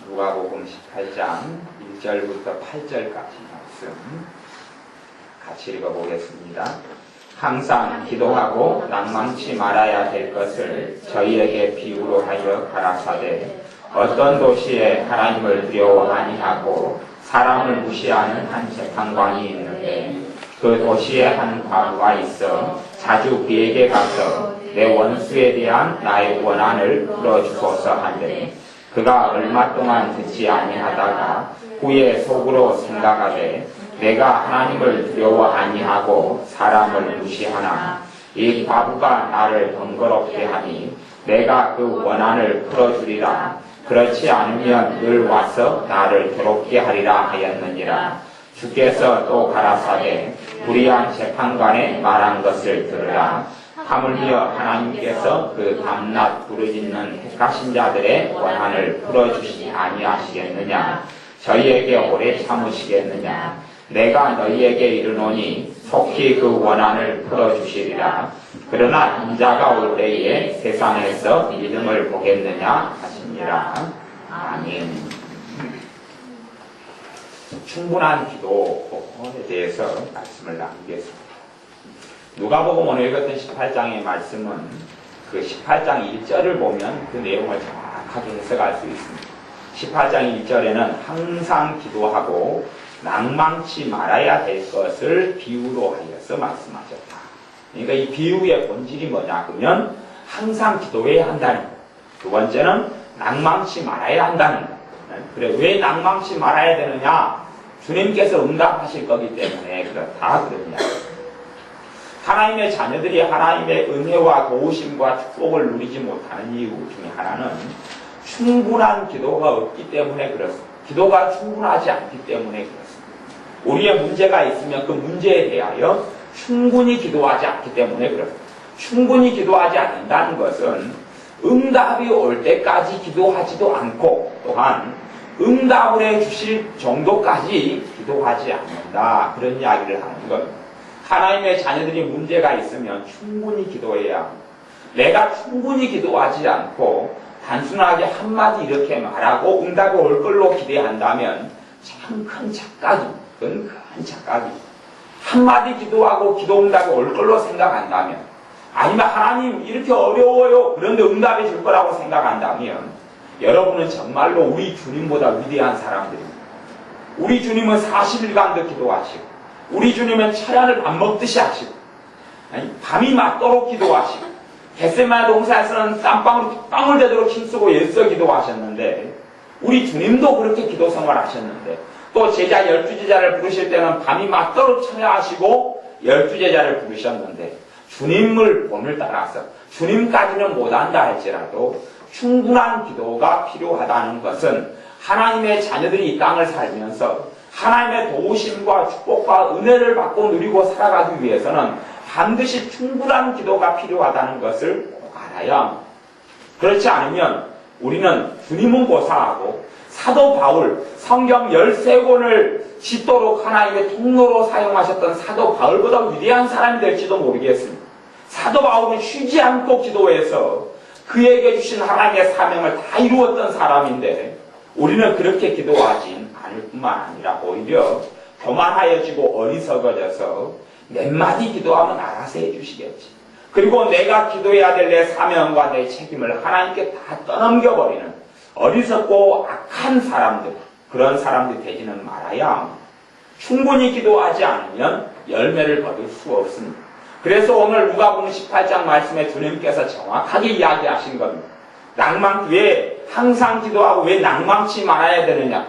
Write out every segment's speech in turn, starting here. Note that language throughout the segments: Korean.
누가복음 18장 1절부터 8절까지 말씀 같이 읽어보겠습니다. 항상 기도하고 낭망치 말아야 될 것을 저희에게 비유로 하여 가라사대 어떤 도시에 하나님을 두려워 아니하고 사람을 무시하는 한 재판관이 있는데 그 도시에 한 과부가 있어 자주 그에게 가서 내 원수에 대한 나의 원한을 풀어주소서 하되 그가 얼마 동안 듣지 아니하다가 후에 속으로 생각하되 내가 하나님을 두려워 아니하고 사람을 무시하나 이 과부가 나를 번거롭게 하니 내가 그 원한을 풀어주리라. 그렇지 않으면 늘 와서 나를 괴롭게 하리라 하였느니라. 주께서 또 가라사대 불의한 재판관의 말한 것을 들으라. 하물며 하나님께서 그 밤낮 부르짖는 택하신 자들의 원한을 풀어주시지 아니하시겠느냐. 저희에게 오래 참으시겠느냐. 내가 너희에게 이르노니 속히 그 원한을 풀어주시리라. 그러나 인자가 올 때에 세상에서 믿음을 보겠느냐 하시니라. 아멘. 충분한 기도에 대해서 말씀을 나누겠습니다. 누가복음 오늘 읽었던 18장의 말씀은 그 18장 1절을 보면 그 내용을 정확하게 해석할 수 있습니다. 18장 1절에는 항상 기도하고 낭망치 말아야 될 것을 비유로 하여서 말씀하셨다. 그러니까 이 비유의 본질이 뭐냐 그러면 항상 기도해야 한다는 거예요. 두 번째는 낭망치 말아야 한다는 거예요. 그래 왜 낭망치 말아야 되느냐? 주님께서 응답하실 거기 때문에 그렇다 그러냐. 하나님의 자녀들이 하나님의 은혜와 도우심과 축복을 누리지 못하는 이유 중에 하나는 충분한 기도가 없기 때문에 그렇습니다. 기도가 충분하지 않기 때문에 그렇습니다. 우리의 문제가 있으면 그 문제에 대하여 충분히 기도하지 않기 때문에 그렇습니다. 충분히 기도하지 않는다는 것은 응답이 올 때까지 기도하지도 않고 또한 응답을 해주실 정도까지 기도하지 않는다. 그런 이야기를 하는 겁니다. 하나님의 자녀들이 문제가 있으면 충분히 기도해야 합니다. 내가 충분히 기도하지 않고 단순하게 한마디 이렇게 말하고 응답이 올 걸로 기대한다면 참 큰 착각입니다. 그건 큰 착각입니다. 한마디 기도하고 기도 응답이 올 걸로 생각한다면 아니면 하나님 이렇게 어려워요. 그런데 응답이 줄 거라고 생각한다면 여러분은 정말로 우리 주님보다 위대한 사람들입니다. 우리 주님은 40일간도 기도하시고 우리 주님은 철야를 밥 먹듯이 하시고 밤이 맞도록 기도하시고 겟세마네 동산에서는 땀방울이 땀을 되도록 힘쓰고 애써 기도하셨는데 우리 주님도 그렇게 기도 생활하셨는데 또 제자 12제자를 부르실 때는 밤이 맞도록 철야하시고 12제자를 부르셨는데 주님을 본을 따라서 주님까지는 못한다 할지라도 충분한 기도가 필요하다는 것은 하나님의 자녀들이 이 땅을 살면서 하나님의 도우심과 축복과 은혜를 받고 누리고 살아가기 위해서는 반드시 충분한 기도가 필요하다는 것을 꼭 알아야 합니다. 그렇지 않으면 우리는 주님은 고사하고 사도 바울, 성경 13권을 짓도록 하나님의 통로로 사용하셨던 사도 바울보다 위대한 사람이 될지도 모르겠습니다. 사도 바울은 쉬지 않고 기도해서 그에게 주신 하나님의 사명을 다 이루었던 사람인데 우리는 그렇게 기도하지 않을 뿐만 아니라 오히려 교만하여지고 어리석어져서 몇 마디 기도하면 알아서 해주시겠지. 그리고 내가 기도해야 될 내 사명과 내 책임을 하나님께 다 떠넘겨버리는 어리석고 악한 사람들, 그런 사람들이 되지는 말아야 합니다. 충분히 기도하지 않으면 열매를 거둘 수 없습니다. 그래서 오늘 누가복음 18장 말씀에 주님께서 정확하게 이야기하신 겁니다. 왜 항상 기도하고 왜 낭망치 말아야 되느냐.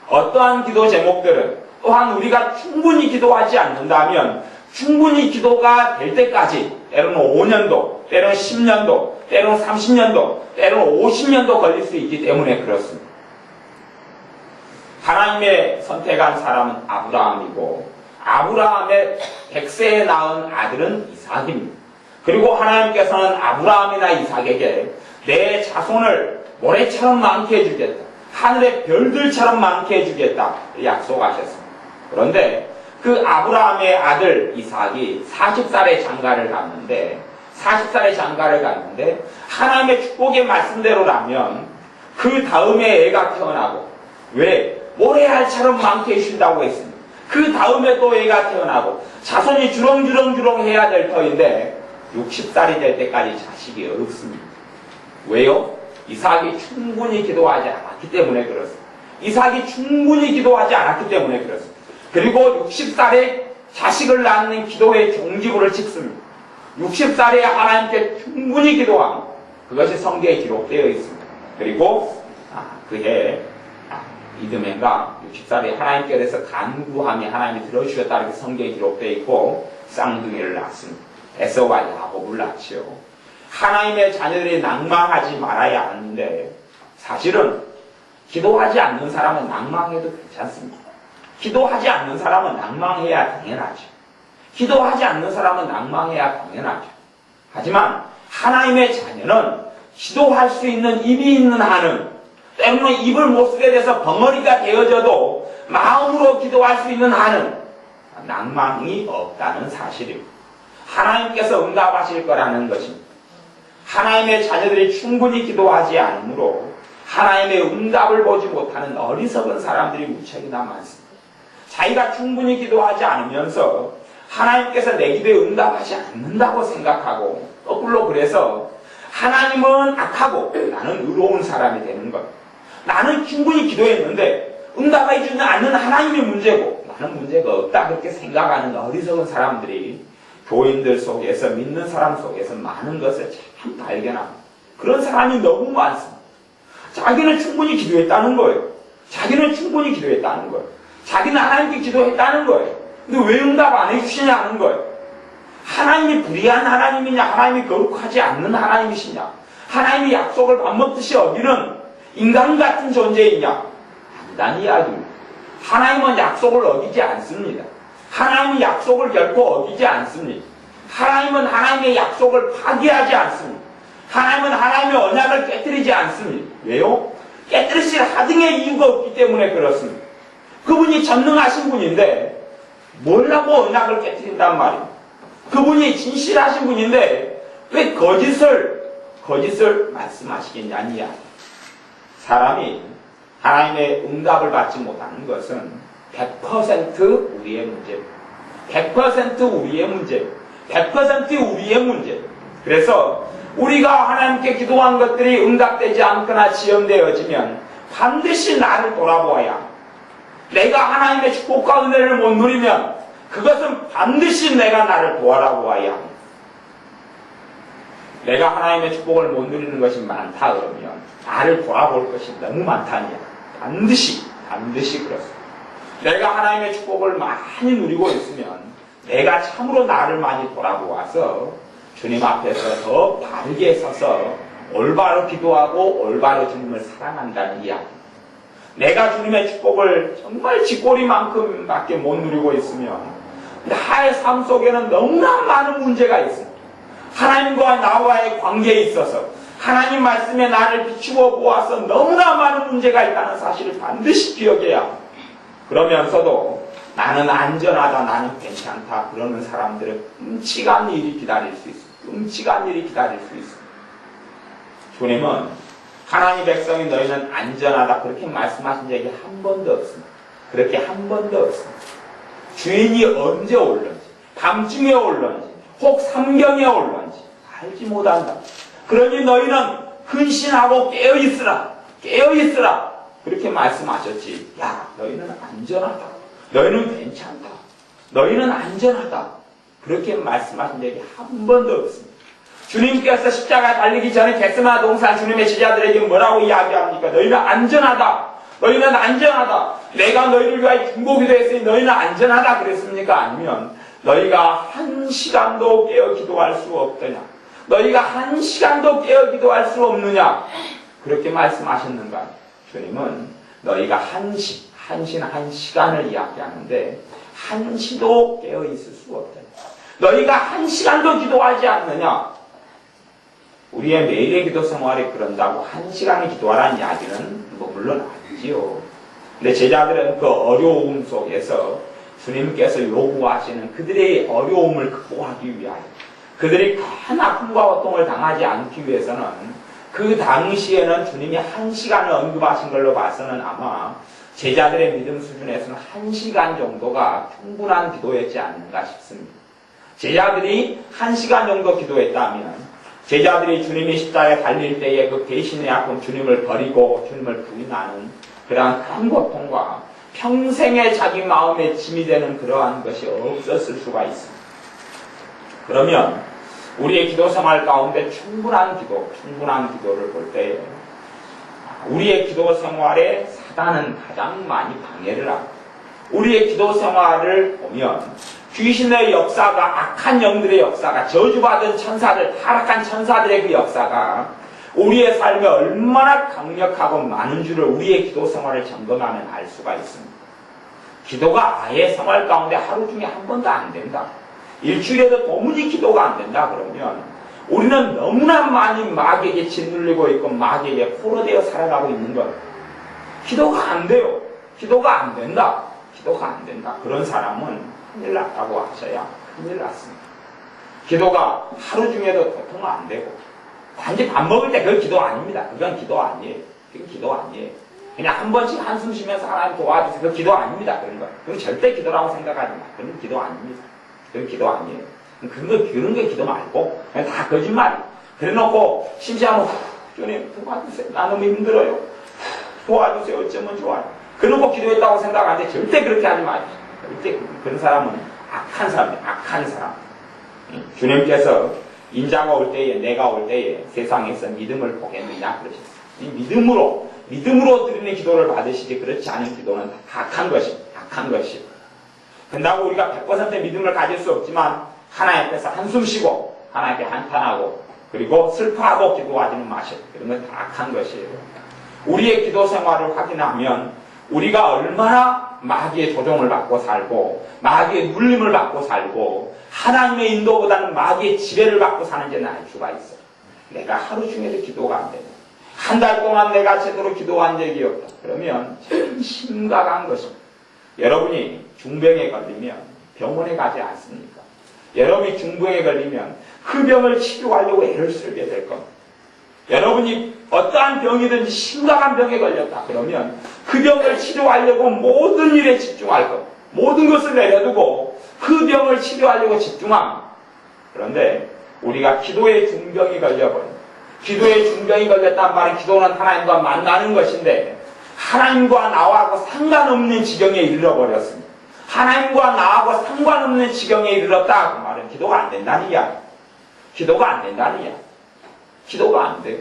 어떠한 기도 제목들은 또한 우리가 충분히 기도하지 않는다면 충분히 기도가 될 때까지 때로는 5년도, 때로는 10년도, 때로는 30년도, 때로는 50년도 걸릴 수 있기 때문에 그렇습니다. 하나님의 선택한 사람은 아브라함이고 아브라함의 100세에 낳은 아들은 이삭입니다. 그리고 하나님께서는 아브라함이나 이삭에게 내 자손을 모래처럼 많게 해주겠다. 하늘의 별들처럼 많게 해주겠다. 약속하셨습니다. 그런데 그 아브라함의 아들 이삭이 40살에 장가를 갔는데 하나님의 축복의 말씀대로라면 그 다음에 애가 태어나고, 왜? 모래알처럼 많게 해준다고 했습니다. 그 다음에 또 애가 태어나고, 자손이 주렁주렁 해야 될 터인데 60살이 될 때까지 자식이 없습니다. 왜요? 이삭이 충분히 기도하지 않았기 때문에 그렇습니다. 이삭이 충분히 기도하지 않았기 때문에 그렇습니다. 그리고 60살에 자식을 낳는 기도의 종지부를 찍습니다. 60살에 하나님께 충분히 기도함, 그것이 성경에 기록되어 있습니다. 그리고 그해 이듬해인가 60살에 하나님께서 간구함이 하나님이 들어주셨다 이렇게 성경에 기록되어 있고 쌍둥이를 낳습니다. 에서와 야곱을 낳지요. 하나님의 자녀들이 낭망하지 말아야 하는데 사실은 기도하지 않는 사람은 낭망해도 괜찮습니다. 기도하지 않는 사람은 낭망해야 당연하죠. 기도하지 않는 사람은 낭망해야 당연하죠. 하지만 하나님의 자녀는 기도할 수 있는 입이 있는 한은, 때문에 입을 못 쓰게 돼서 벙어리가 되어져도 마음으로 기도할 수 있는 한은 낭망이 없다는 사실입니다. 하나님께서 응답하실 거라는 것입니다. 하나님의 자녀들이 충분히 기도하지 않으므로 하나님의 응답을 보지 못하는 어리석은 사람들이 무척이나 많습니다. 자기가 충분히 기도하지 않으면서 하나님께서 내 기도에 응답하지 않는다고 생각하고, 거꾸로 그래서 하나님은 악하고 나는 의로운 사람이 되는 것. 나는 충분히 기도했는데 응답해주지 않는 하나님이 문제고 나는 문제가 없다 그렇게 생각하는 어리석은 사람들이 교인들 속에서, 믿는 사람 속에서 많은 것을 참 발견합니다. 그런 사람이 너무 많습니다. 자기는 충분히 기도했다는 거예요. 자기는 충분히 기도했다는 거예요. 자기는 하나님께 기도했다는 거예요. 근데 왜 응답 안 해주시냐는 거예요. 하나님이 불의한 하나님이냐, 하나님이 거룩하지 않는 하나님이시냐, 하나님이 약속을 밥 먹듯이 어기는 인간 같은 존재이냐, 간단히 이야기입니다. 하나님은 약속을 어기지 않습니다. 하나님은 약속을 결코 어기지 않습니다. 하나님은 하나님의 약속을 파기하지 않습니다. 하나님은 하나님의 언약을 깨뜨리지 않습니다. 왜요? 깨뜨리실 하등의 이유가 없기 때문에 그렇습니다. 그분이 전능하신 분인데 뭐라고 언약을 깨뜨린단 말입니다. 그분이 진실하신 분인데 왜 거짓을 말씀하시겠냐는 이야기. 사람이 하나님의 응답을 받지 못하는 것은 100% 우리의 문제입니다. 100% 우리의 문제입니다. 100% 우리의 문제. 그래서 우리가 하나님께 기도한 것들이 응답되지 않거나 지연되어지면 반드시 나를 돌아보아야 합니다. 내가 하나님의 축복과 은혜를 못 누리면 그것은 반드시 내가 나를 돌아보아야 합니다. 내가 하나님의 축복을 못 누리는 것이 많다 그러면 나를 돌아볼 것이 너무 많다니야. 반드시 그렇습니다. 내가 하나님의 축복을 많이 누리고 있으면 내가 참으로 나를 많이 돌아보아서 주님 앞에서 더 바르게 서서 올바로 기도하고 올바로 주님을 사랑한다는 이야기. 내가 주님의 축복을 정말 쥐꼬리만큼밖에 못 누리고 있으면 나의 삶 속에는 너무나 많은 문제가 있습니다. 하나님과 나와의 관계에 있어서 하나님 말씀에 나를 비추어 보아서 너무나 많은 문제가 있다는 사실을 반드시 기억해야 합니다. 그러면서도 나는 안전하다, 나는 괜찮다 그러는 사람들은 끔찍한 일이 기다릴 수 있습니다. 끔찍한 일이 기다릴 수 있습니다. 주님은 하나님 백성이 너희는 안전하다 그렇게 말씀하신 적이 한 번도 없습니다. 그렇게 한 번도 없습니다. 주인이 언제 올는지, 밤중에 올는지, 혹 삼경에 올는지 알지 못한다. 그러니 너희는 근신하고 깨어있으라. 깨어있으라. 그렇게 말씀하셨지. 야, 너희는 안전하다. 너희는 괜찮다. 너희는 안전하다. 그렇게 말씀하신 적이 한 번도 없습니다. 주님께서 십자가 달리기 전에 겟세마네 동산 주님의 제자들에게 뭐라고 이야기합니까? 너희는 안전하다. 너희는 안전하다. 내가 너희를 위하여 중보기도 했으니 너희는 안전하다 그랬습니까? 아니면 너희가 한 시간도 깨어 기도할 수 없더냐? 너희가 한 시간도 깨어 기도할 수 없느냐? 그렇게 말씀하셨는가? 주님은 너희가 한 시간을 이야기하는데 한시도 깨어 있을 수 없더냐? 너희가 한 시간도 기도하지 않느냐? 우리의 매일의 기도 생활이 그런다고 한 시간을 기도하라는 이야기는 물론 아니지요. 근데 제자들은 그 어려움 속에서 주님께서 요구하시는 그들의 어려움을 극복하기 위하여, 그들이 큰 아픔과 고통을 당하지 않기 위해서는 그 당시에는 주님이 1시간을 언급하신 걸로 봐서는 아마 제자들의 믿음 수준에서는 1시간 정도가 충분한 기도였지 않는가 싶습니다. 제자들이 1시간 정도 기도했다면 제자들이 주님이 십자가에 달릴 때에 그 배신의 아픔, 주님을 버리고 주님을 부인하는 그러한 큰 고통과 평생의 자기 마음에 짐이 되는 그러한 것이 없었을 수가 있습니다. 그러면 우리의 기도 생활 가운데 충분한 기도를 볼 때에 우리의 기도 생활에 사단은 가장 많이 방해를 하고 우리의 기도 생활을 보면 귀신의 역사가, 악한 영들의 역사가, 저주받은 천사들, 타락한 천사들의 그 역사가 우리의 삶에 얼마나 강력하고 많은 줄을 우리의 기도 생활을 점검하면 알 수가 있습니다. 기도가 아예 생활 가운데 하루 중에 한 번도 안 된다. 일주일에도 도무지 기도가 안 된다 그러면 우리는 너무나 많이 마귀에게 짓눌리고 있고 마귀에게 포로되어 살아가고 있는 것. 기도가 안 돼요. 기도가 안 된다. 기도가 안 된다. 그런 사람은 큰일 났다고 하셔야 큰일 났습니다. 기도가 하루 중에도 도통 안 되고 단지 밥 먹을 때 그건 기도 아닙니다. 그건 기도 아니에요. 그건 기도 아니에요. 그냥 한 번씩 한숨 쉬면서 하나님 도와주세요. 그건 기도 아닙니다. 그런 거. 그건 절대 기도라고 생각하지 마. 그건 기도 아닙니다. 그건 기도 아니에요. 그런 게 기도 말고 그냥 다 거짓말이에요. 그래놓고 심지어는 주님 도와주세요. 나 너무 힘들어요. 도와주세요. 어쩌면 좋아요. 그러고 기도했다고 생각하는데 절대 그렇게 하지 마세요. 절대 그런 사람은 악한 사람이에요. 악한 사람. 주님께서 인자가 올 때에 내가 올 때에 세상에서 믿음을 보겠느냐 그러셨어요. 이 믿음으로 드리는 기도를 받으시지 그렇지 않은 기도는 악한 것입니다. 악한 것이요. 그런다고 우리가 100% 믿음을 가질 수 없지만 하나님 앞에서 한숨 쉬고 하나님께 한탄하고 그리고 슬퍼하고 기도하지는 마세요. 그런 건 다 악한 것이에요. 우리의 기도 생활을 확인하면 우리가 얼마나 마귀의 조종을 받고 살고 마귀의 눌림을 받고 살고 하나님의 인도보다는 마귀의 지배를 받고 사는지는 알 수가 있어요. 내가 하루 중에도 기도가 안 되네. 한 달 동안 내가 제대로 기도한 적이 없다. 그러면 참 심각한 것입니다. 여러분이 중병에 걸리면 병원에 가지 않습니까? 여러분이 중병에 걸리면 그 병을 치료하려고 애를 쓰게 될 겁니다. 여러분이 어떠한 병이든지 심각한 병에 걸렸다 그러면 그 병을 치료하려고 모든 일에 집중할 것, 모든 것을 내려두고 그 병을 치료하려고 집중합니다. 그런데 우리가 기도의 중병이 걸려버립니다. 기도의 중병이 걸렸단 말은 기도는 하나님과 만나는 것인데 하나님과 나하고 상관없는 지경에 이르러버렸습니다. 하나님과 나하고 상관없는 지경에 이르렀다 그 말은 기도가 안 된다는 이야기. 기도가 안 된다는 이야기. 기도가 안 돼요.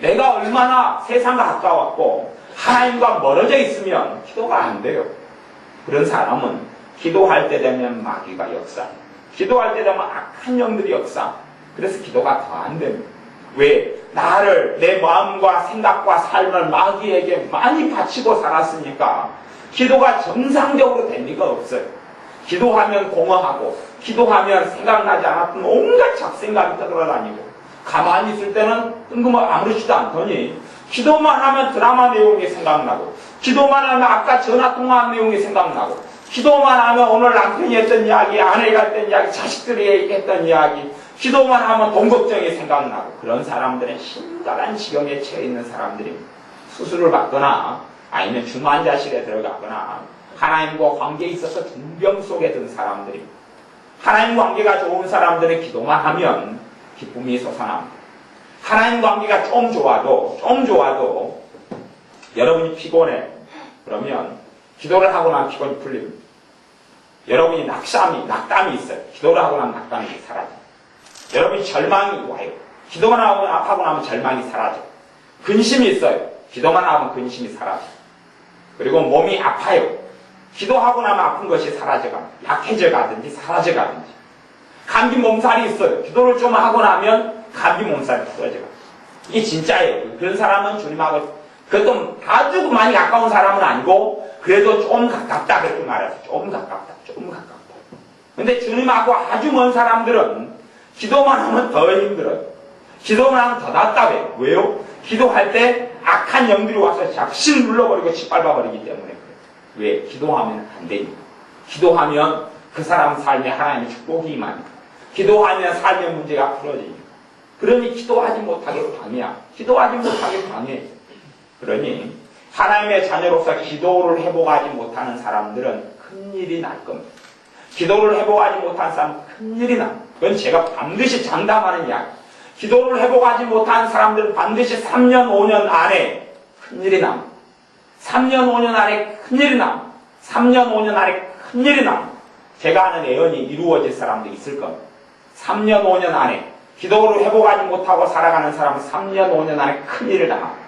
내가 얼마나 세상과 가까웠고 하나님과 멀어져 있으면 기도가 안 돼요. 그런 사람은 기도할 때 되면 마귀가 역사, 기도할 때 되면 악한 영들이 역사. 그래서 기도가 더 안 됩니다. 왜? 나를 내 마음과 생각과 삶을 마귀에게 많이 바치고 살았으니까 기도가 정상적으로 될 리가 없어요. 기도하면 공허하고 기도하면 생각나지 않았던 온갖 잡생각이 떠돌아다니고 가만히 있을 때는 뜬금없이 아무렇지도 않더니 기도만 하면 드라마 내용이 생각나고 기도만 하면 아까 전화통화한 내용이 생각나고 기도만 하면 오늘 남편이 했던 이야기, 아내가 했던 이야기, 자식들이 했던 이야기 기도만 하면 돈 걱정이 생각나고 그런 사람들은 심각한 지경에 처해 있는 사람들입니다. 수술을 받거나 아니면 중환자실에 들어가거나 하나님과 관계에 있어서 중병 속에 든 사람들입니다. 하나님 관계가 좋은 사람들은 기도만 하면 기쁨이 솟아납니다. 하나님 관계가 좀 좋아도 여러분이 피곤해. 그러면 기도를 하고 나면 피곤이 풀립니다. 여러분이 낙담이 있어요. 기도를 하고 나면 낙담이 사라져요. 여러분이 절망이 와요. 기도만 하고 나면 절망이 사라져요. 근심이 있어요. 기도만 하면 근심이 사라져요. 그리고 몸이 아파요. 기도하고 나면 아픈 것이 사라져갑니다. 약해져가든지 사라져가든지. 감기 몸살이 있어요. 기도를 좀 하고 나면 감기 몸살이 풀어져갑니다. 이게 진짜예요. 그런 사람은 주님하고 그것도 아주 많이 가까운 사람은 아니고 그래도 좀 가깝다 그렇게 말해요. 좀 가깝다. 근데 주님하고 아주 먼 사람들은 기도만 하면 더 힘들어요. 기도만 하면 더 답답해요. 왜요? 기도할 때 악한 영들이 와서 작실 눌러버리고 짓밟아버리기 때문에 그래요. 왜? 기도하면 안 되니까. 기도하면 그 사람 삶에 하나님의 축복이 임하니까. 기도하면 삶의 문제가 풀어지니까. 그러니 기도하지 못하게 방해야. 기도하지 못하게 방해. 그러니 하나님의 자녀로서 기도를 회복하지 못하는 사람들은 큰일이 날 겁니다. 기도를 회복하지 못한 사람은 큰일이 나. 그건 제가 반드시 장담하는 이야기. 기도를 회복하지 못한 사람들은 반드시 3년, 5년 안에 큰일이 납니다. 3년, 5년 안에 큰일이 납니다. 3년, 5년 안에 큰일이 납니다. 제가 아는 예언이 이루어질 사람도 있을 겁니다. 3년, 5년 안에 기도를 회복하지 못하고 살아가는 사람은 3년, 5년 안에 큰일을 당합니다.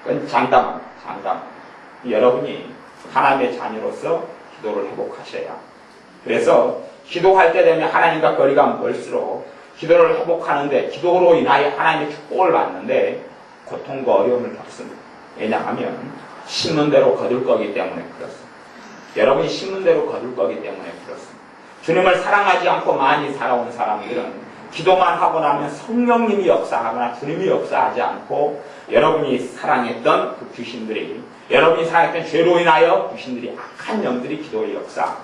그건 장담합니다. 장담. 여러분이 하나님의 자녀로서 기도를 회복하셔야. 그래서 기도할 때 되면 하나님과 거리가 멀수록 기도를 회복하는데 기도로 인하여 하나님의 축복을 받는데 고통과 어려움을 겪습니다. 왜냐하면 심는 대로 거둘 거기 때문에 그렇습니다. 여러분이 심는 대로 거둘 거기 때문에 그렇습니다. 주님을 사랑하지 않고 많이 살아온 사람들은 기도만 하고 나면 성령님이 역사하거나 주님이 역사하지 않고 여러분이 사랑했던 그 귀신들이 여러분이 사랑했던 죄로 인하여 귀신들이 악한 영들이 기도의 역사.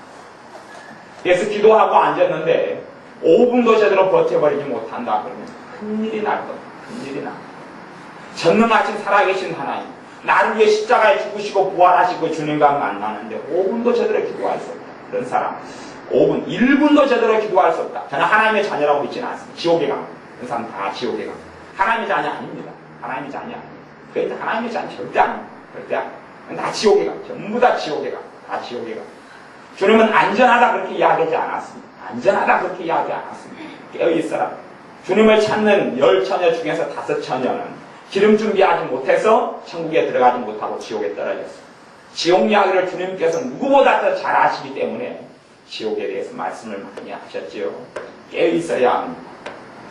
그래서 기도하고 앉았는데 5분도 제대로 버텨버리지 못한다 그러면 큰일이 날 겁니다. 큰일이 나. 전능하신 살아계신 하나님 나를 위해 십자가에 죽으시고 부활하시고 주님과 만나는데 5분도 제대로 기도할 수 없다. 그런 사람 5분, 1분도 제대로 기도할 수 없다. 저는 하나님의 자녀라고 믿지는 않습니다. 지옥에 갑니다. 그 사람 다 지옥에 갑니다. 하나님의 자녀 아닙니다. 하나님의 자녀 아닙니다. 그러니까 하나님의 자녀 절대 아닙니다. 절대 아닙니다. 다 지옥에 갑니다. 전부 다 지옥에 갑니다. 다 지옥에 갑니다. 주님은 안전하다 그렇게 이야기하지 않았습니다. 안전하다 그렇게 이야기하지 않았습니다. 깨어있어라. 주님을 찾는 10처녀 중에서 5처녀는 기름 준비하지 못해서 천국에 들어가지 못하고 지옥에 떨어졌습니다. 지옥 이야기를 주님께서 누구보다 더 잘 아시기 때문에 지옥에 대해서 말씀을 많이 하셨지요. 깨어있어야 합니다.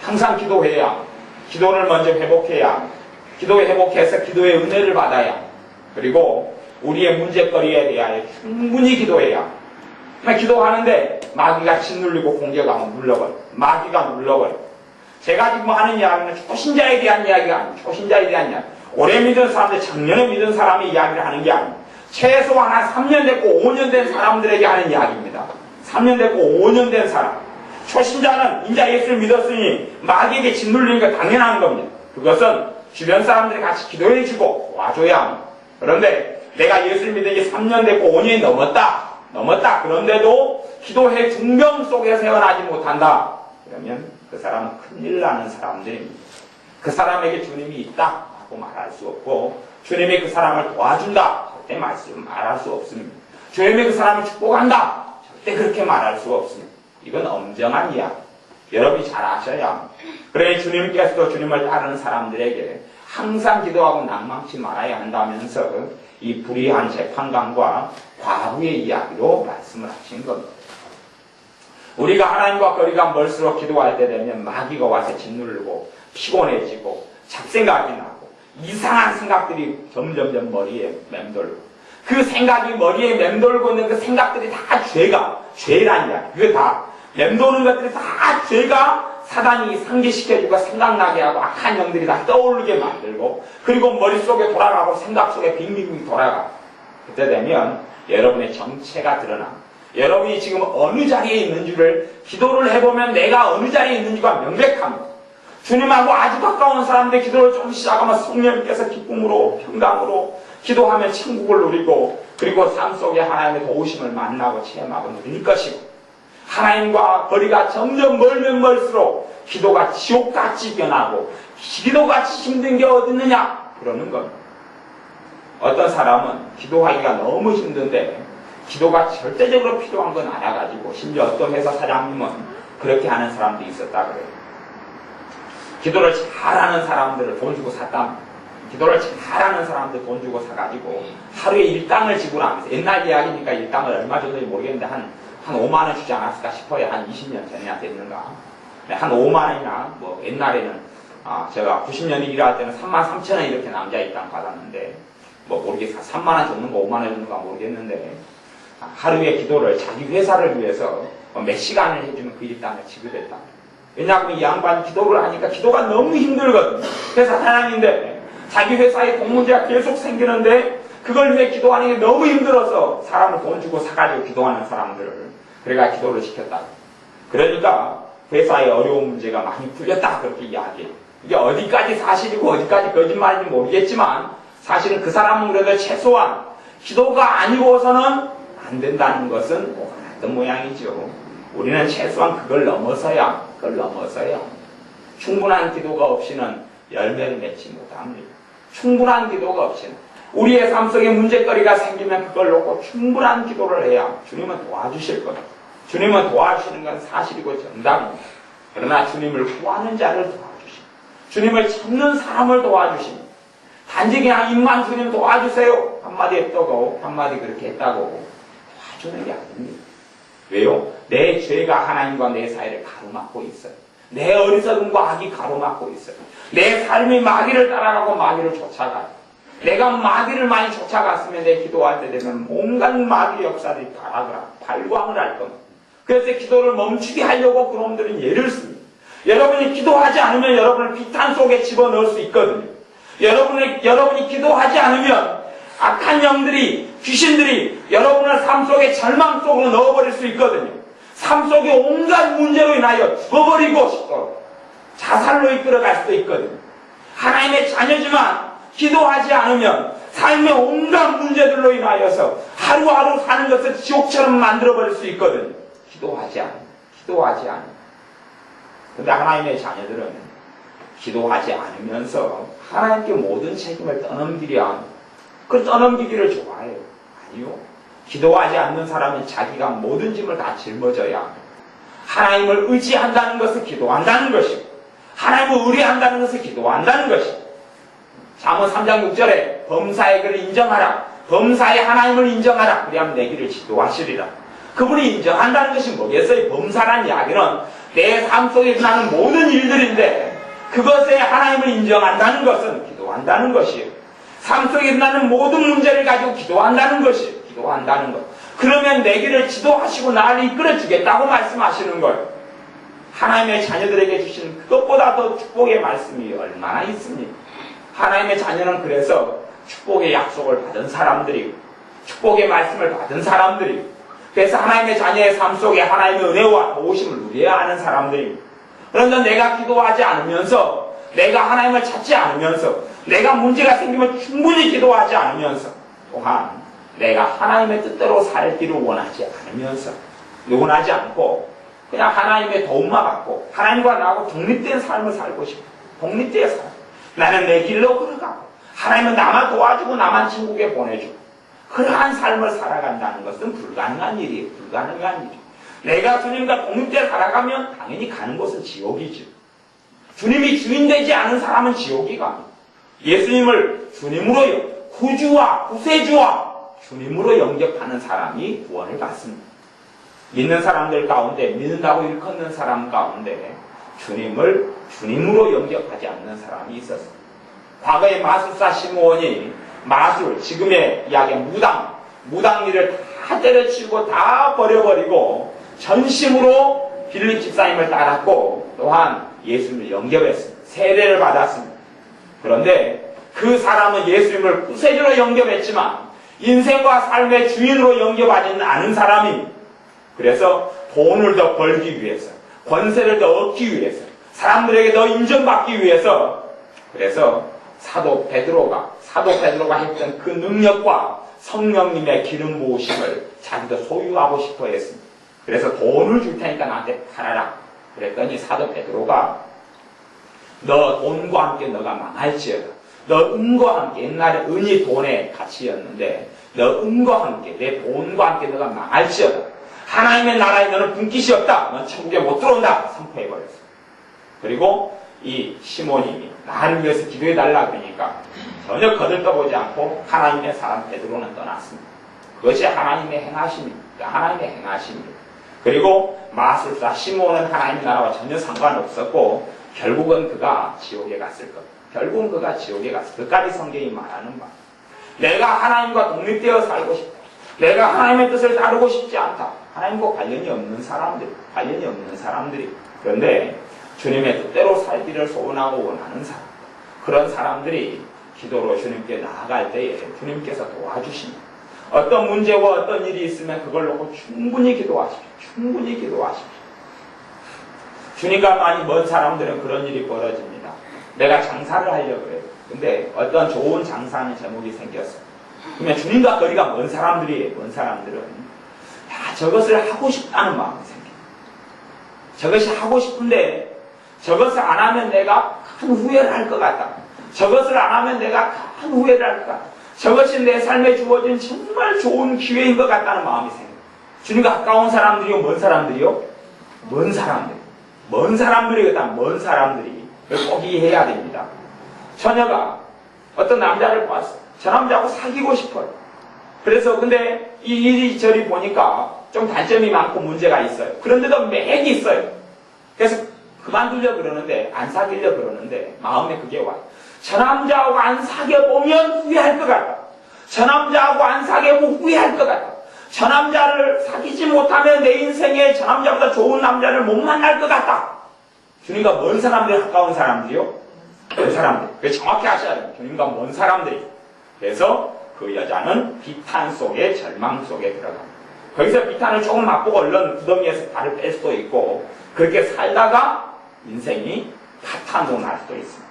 항상 기도해야 합니다. 기도를 먼저 회복해야 합니다. 기도에 회복해서 기도의 은혜를 받아야 합니다. 그리고 우리의 문제거리에 대하여 충분히 기도해야 합니다. 기도하는데 마귀가 짓눌리고 공격하면 눌러버려. 마귀가 눌러버려. 제가 지금 하는 이야기는 초신자에 대한 이야기가 아니에요. 초신자에 대한 이야기. 오래 믿은 사람들, 작년에 믿은 사람의 이야기를 하는 게 아니에요. 최소한 한 3년 됐고 5년 된 사람들에게 하는 이야기입니다. 3년 됐고 5년 된 사람. 초신자는 인자 예수를 믿었으니 마귀에게 짓눌리는 게 당연한 겁니다. 그것은 주변 사람들이 같이 기도해주고 와줘야 합니다. 그런데 내가 예수를 믿은 지 3년 됐고 5년이 넘었다. 그런데도 기도의 중병 속에서 헤어나지 못한다. 그러면 그 사람은 큰일 나는 사람들입니다. 그 사람에게 주님이 있다 하고 말할 수 없고 주님이 그 사람을 도와준다 절대 말할 수 없습니다. 주님이 그 사람을 축복한다 절대 그렇게 말할 수 없습니다. 이건 엄정한 이야기. 여러분이 잘 아셔야 합니다. 그러니 주님께서도 주님을 따르는 사람들에게 항상 기도하고 낭망치 말아야 한다면서 이 불의한 재판관과 과부의 이야기로 말씀을 하신 겁니다. 우리가 하나님과 거리가 멀수록 기도할 때 되면 마귀가 와서 짓누르고 피곤해지고 잡생각이 나고 이상한 생각들이 점점점 머리에 맴돌고 그 생각이 머리에 맴돌고 있는 그 생각들이 다 죄란 이야기. 그게 다 맴도는 것들이 다 죄가 사단이 상기시켜주고 생각나게 하고 악한 영들이 다 떠오르게 만들고 그리고 머릿속에 돌아가고 생각 속에 빙빙 돌아가. 그때 되면 여러분의 정체가 드러나. 여러분이 지금 어느 자리에 있는지를 기도를 해보면 내가 어느 자리에 있는지가 명백합니다. 주님하고 아주 가까운 사람들의 기도를 좀 시작하면 성령님께서 기쁨으로 평강으로 기도하면 천국을 누리고 그리고 삶 속에 하나님의 도우심을 만나고 체험하고 누릴 것이고 하나님과 거리가 점점 멀면 멀수록 기도가 지옥같이 변하고 기도같이 힘든 게 어디 있느냐 그러는 겁니다. 어떤 사람은 기도하기가 너무 힘든데 기도가 절대적으로 필요한 건 알아가지고 심지어 어떤 회사 사장님은 그렇게 하는 사람도 있었다 그래요. 기도를 잘하는 사람들을 돈 주고 샀다. 기도를 잘하는 사람들 돈 주고 사가지고 하루에 일당을 지불하면서 옛날 이야기니까 일당을 얼마 줬는지 모르겠는데 한 5만 원 주지 않았을까 싶어요. 한 20년 전이나 됐는가. 한 5만 원이나 뭐 옛날에는 제가 90년에 일할 때는 3만 3천 원 이렇게 남자 일당 받았는데 뭐 모르겠어요. 3만 원 줬는가 5만 원 줬는가 모르겠는데 하루에 기도를 자기 회사를 위해서 몇 시간을 해주면 그 일당을 지급했다. 왜냐하면 이 양반이 기도를 하니까 기도가 너무 힘들거든요. 그래서 하나님인데 자기 회사에 돈 문제가 계속 생기는데 그걸 위해 기도하는 게 너무 힘들어서 사람을 돈 주고 사가지고 기도하는 사람들을 그래가 기도를 시켰다. 그러니까 회사에 어려운 문제가 많이 풀렸다 그렇게 이야기해요. 이게 어디까지 사실이고 어디까지 거짓말인지 모르겠지만 사실은 그 사람은 그래도 최소한 기도가 아니고서는 안 된다는 것은 어떤 모양이죠. 우리는 최소한 그걸 넘어서야 충분한 기도가 없이는 열매를 맺지 못합니다. 충분한 기도가 없이는 우리의 삶 속에 문제거리가 생기면 그걸 놓고 충분한 기도를 해야 주님은 도와주실 겁니다. 주님은 도와주시는 건 사실이고 정답입니다. 그러나 주님을 구하는 자를 도와주십니다. 주님을 찾는 사람을 도와주십니다. 단지 그냥 입만 주님 도와주세요 한마디 했다고 한마디 그렇게 했다고 도와주는 게 아닙니다. 왜요? 내 죄가 하나님과 내 사이를 가로막고 있어요. 내 어리석음과 악이 가로막고 있어요. 내 삶이 마귀를 따라가고 마귀를 쫓아가요. 내가 마귀를 많이 쫓아갔으면 내 기도할 때 되면 온갖 마귀 역사들이 발광을 할 겁니다. 그래서 기도를 멈추게 하려고 그놈들은 예를 씁니다. 여러분이 기도하지 않으면 여러분을 비탄 속에 집어넣을 수 있거든요. 여러분이 기도하지 않으면 악한 영들이, 귀신들이 여러분을 삶 속에 절망 속으로 넣어버릴 수 있거든요. 삶 속에 온갖 문제로 인하여 죽어버리고 싶도록 자살로 이끌어갈 수도 있거든요. 하나님의 자녀지만 기도하지 않으면 삶의 온갖 문제들로 인하여서 하루하루 사는 것을 지옥처럼 만들어버릴 수 있거든요. 기도하지 않으면. 근데 하나님의 자녀들은 기도하지 않으면서 하나님께 모든 책임을 떠넘기려 합니다. 그 떠넘기기를 좋아해요. 아니요. 기도하지 않는 사람은 자기가 모든 짐을 다 짊어져야 합니다. 하나님을 의지한다는 것은 기도한다는 것이고 하나님을 의뢰한다는 것은 기도한다는 것이고 잠언 3장 6절에 범사의 그를 인정하라. 범사의 하나님을 인정하라. 그리하면 내 길을 지도하시리라. 그분이 인정한다는 것이 뭐겠어요? 범사란 이야기는 내 삶 속에 일어나는 모든 일들인데 그것에 하나님을 인정한다는 것은 기도한다는 것이에요. 삶 속에 일어나는 모든 문제를 가지고 기도한다는 것이에요. 기도한다는 것. 그러면 내 길을 지도하시고 나를 이끌어주겠다고 말씀하시는 거예요. 하나님의 자녀들에게 주시는 그것보다 더 축복의 말씀이 얼마나 있습니까? 하나님의 자녀는 그래서 축복의 약속을 받은 사람들이고 축복의 말씀을 받은 사람들이고 그래서 하나님의 자녀의 삶 속에 하나님의 은혜와 도우심을 누려야 하는 사람들입니다. 그런데 내가 기도하지 않으면서 내가 하나님을 찾지 않으면서 내가 문제가 생기면 충분히 기도하지 않으면서 또한 내가 하나님의 뜻대로 살기를 원하지 않으면서 논하지 않고 그냥 하나님의 도움만 받고 하나님과 나하고 독립된 삶을 살고 싶어. 독립된 삶. 나는 내 길로 걸어가고 하나님은 나만 도와주고 나만 천국에 보내주고 그러한 삶을 살아간다는 것은 불가능한 일이에요. 불가능한 일이에요. 내가 주님과 독립되어 살아가면 당연히 가는 곳은 지옥이죠. 주님이 주인되지 않은 사람은 지옥이 갑니다. 예수님을 주님으로요. 구주와 구세주와 주님으로 영접하는 사람이 구원을 받습니다. 믿는 사람들 가운데 믿는다고 일컫는 사람 가운데 주님을 주님으로 영접하지 않는 사람이 있었습니다. 과거의 마술사 시므온이 마술, 지금의 이야기의 무당 일을 다 때려치우고 다 버려버리고 전심으로 빌립 집사님을 따랐고 또한 예수님을 영접했습니다. 세례를 받았습니다. 그런데 그 사람은 예수님을 구세주로 영접했지만 인생과 삶의 주인으로 영접하지는 않은 사람입니다. 그래서 돈을 더 벌기 위해서 권세를 더 얻기 위해서 사람들에게 더 인정받기 위해서 그래서 사도 베드로가 했던 그 능력과 성령님의 기름 부으심을 자기도 소유하고 싶어 했습니다. 그래서 돈을 줄 테니까 나한테 팔아라. 그랬더니 사도 베드로가 너 돈과 함께 너가 망할지어다. 너 은과 함께 옛날에 은이 돈의 가치였는데 너 은과 함께 내 돈과 함께 너가 망할지어다. 하나님의 나라에 너는 분깃이 없다. 넌 천국에 못 들어온다. 선포해버렸어. 그리고 이 시몬이 나를 위해서 기도해달라 그러니까 전혀 거들떠보지 않고 하나님의 사람 베드로는 떠났습니다. 그것이 하나님의 행하심입니다. 하나님의 행하심입니다. 그리고 마술사 시몬은 하나님의 나라와 전혀 상관없었고 결국은 그가 지옥에 갔을 겁니다. 결국은 그가 지옥에 갔을 겁니다. 끝까지 성경이 말하는 바 내가 하나님과 독립되어 살고 싶다. 내가 하나님의 뜻을 다루고 싶지 않다. 하나님과 관련이 없는 사람들이 그런데 주님의 뜻대로 살기를 소원하고 원하는 사람 그런 사람들이 기도로 주님께 나아갈 때에 주님께서 도와주십니다. 어떤 문제와 어떤 일이 있으면 그걸 놓고 충분히 기도하십시오. 주님과 많이 먼 사람들은 그런 일이 벌어집니다. 내가 장사를 하려고 그래요. 근데 어떤 좋은 장사하는 제목이 생겼어. 그러면 주님과 거리가 먼 사람들이에요. 먼 사람들은 야, 저것을 하고 싶다는 마음이 생겨요. 저것이 하고 싶은데 저것을 안 하면 내가 큰 후회를 할 것 같다. 저것을 안 하면 내가 큰 후회를 할 것 같다. 저것이 내 삶에 주어진 정말 좋은 기회인 것 같다는 마음이 생겨요. 주님과 가까운 사람들이요? 먼 사람들이요? 먼 사람들. 먼 사람들이겠다. 먼 사람들이. 그걸 꼭 이해해야 됩니다. 처녀가 어떤 남자를 봤어. 저 남자하고 사귀고 싶어요. 그래서 근데 이리저리 보니까 좀 단점이 많고 문제가 있어요. 그런데도 맥이 있어요. 그래서 그만두려 그러는데, 안 사귀려 그러는데 마음에 그게 와요. 저 남자하고 안 사귀어보면 후회할 것 같다. 저 남자하고 안 사귀어보면 후회할 것 같다. 저 남자를 사귀지 못하면 내 인생에 저 남자보다 좋은 남자를 못 만날 것 같다. 주님과 먼 사람들이 가까운 사람들이요? 먼 사람들. 그래서 정확히 아셔야 돼요. 주님과 먼 사람들이. 그래서 그 여자는 비탄 속에 절망 속에 들어갑니다. 거기서 비탄을 조금 맛보고 얼른 구덩이에서 발을 뺄 수도 있고 그렇게 살다가 인생이 파탄으로 날 수도 있습니다.